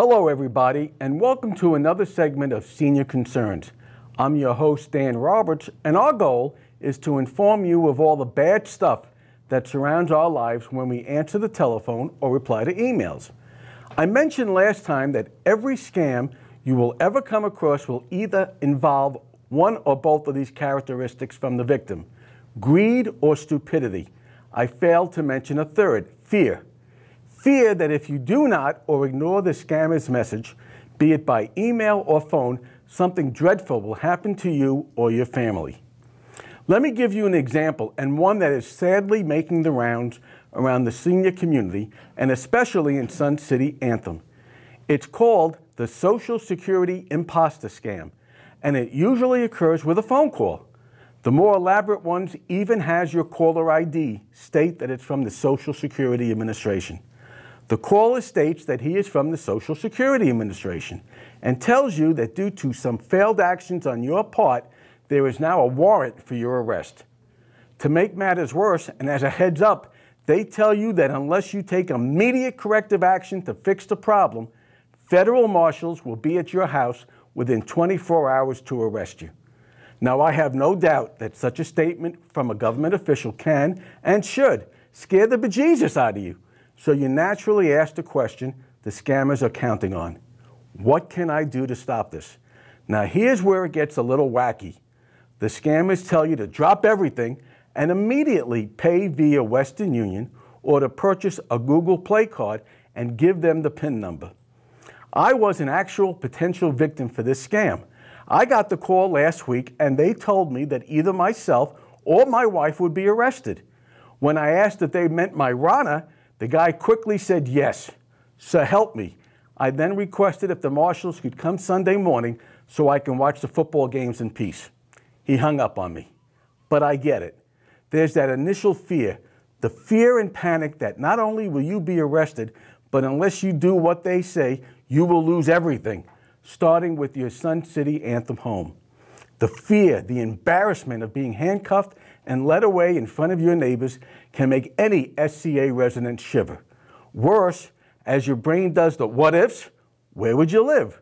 Hello everybody, and welcome to another segment of Senior Concerns. I'm your host, Dan Roberts, and our goal is to inform you of all the bad stuff that surrounds our lives when we answer the telephone or reply to emails. I mentioned last time that every scam you will ever come across will either involve one or both of these characteristics from the victim: greed or stupidity. I failed to mention a third: fear. Fear that if you do not or ignore the scammer's message, be it by email or phone, something dreadful will happen to you or your family. Let me give you an example, and one that is sadly making the rounds around the senior community, and especially in Sun City Anthem. It's called the Social Security Impostor Scam, and it usually occurs with a phone call. The more elaborate ones even has your caller ID state that it's from the Social Security Administration. The caller states that he is from the Social Security Administration and tells you that due to some failed actions on your part, there is now a warrant for your arrest. To make matters worse, and as a heads up, they tell you that unless you take immediate corrective action to fix the problem, federal marshals will be at your house within 24 hours to arrest you. Now, I have no doubt that such a statement from a government official can and should scare the bejesus out of you. So you naturally ask the question the scammers are counting on: what can I do to stop this? Now here's where it gets a little wacky. The scammers tell you to drop everything and immediately pay via Western Union or to purchase a Google Play card and give them the PIN number. I was an actual potential victim for this scam. I got the call last week and they told me that either myself or my wife would be arrested. When I asked if they meant my Rana, the guy quickly said yes. So help me. I then requested if the marshals could come Sunday morning so I can watch the football games in peace. He hung up on me. But I get it. There's that initial fear, the fear and panic that not only will you be arrested, but unless you do what they say, you will lose everything, starting with your Sun City Anthem home. The fear, the embarrassment of being handcuffed and led away in front of your neighbors can make any SCA resident shiver. Worse, as your brain does the what ifs, where would you live?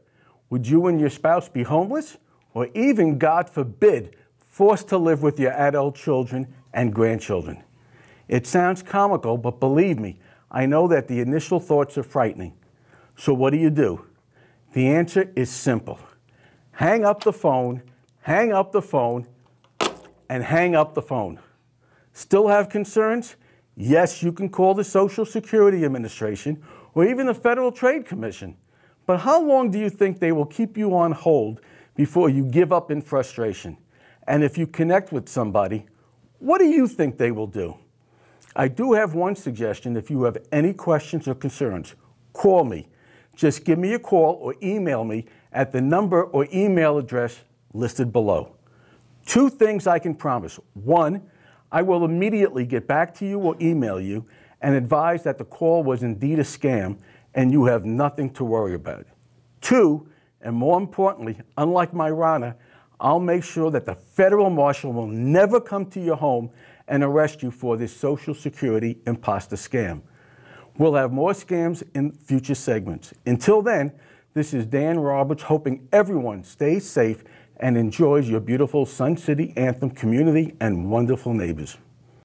Would you and your spouse be homeless? Or even, God forbid, forced to live with your adult children and grandchildren? It sounds comical, but believe me, I know that the initial thoughts are frightening. So what do? The answer is simple. Hang up the phone, and hang up the phone. Still have concerns? Yes, you can call the Social Security Administration or even the Federal Trade Commission. But how long do you think they will keep you on hold before you give up in frustration? And if you connect with somebody, what do you think they will do? I do have one suggestion. If you have any questions or concerns, call me. Just give me a call or email me at the number or email address listed below. Two things I can promise. One, I will immediately get back to you or email you and advise that the call was indeed a scam and you have nothing to worry about. Two, and more importantly, unlike my Rana, I'll make sure that the federal marshal will never come to your home and arrest you for this Social Security imposter scam. We'll have more scams in future segments. Until then, this is Dan Roberts, hoping everyone stays safe and enjoys your beautiful Sun City Anthem community and wonderful neighbors.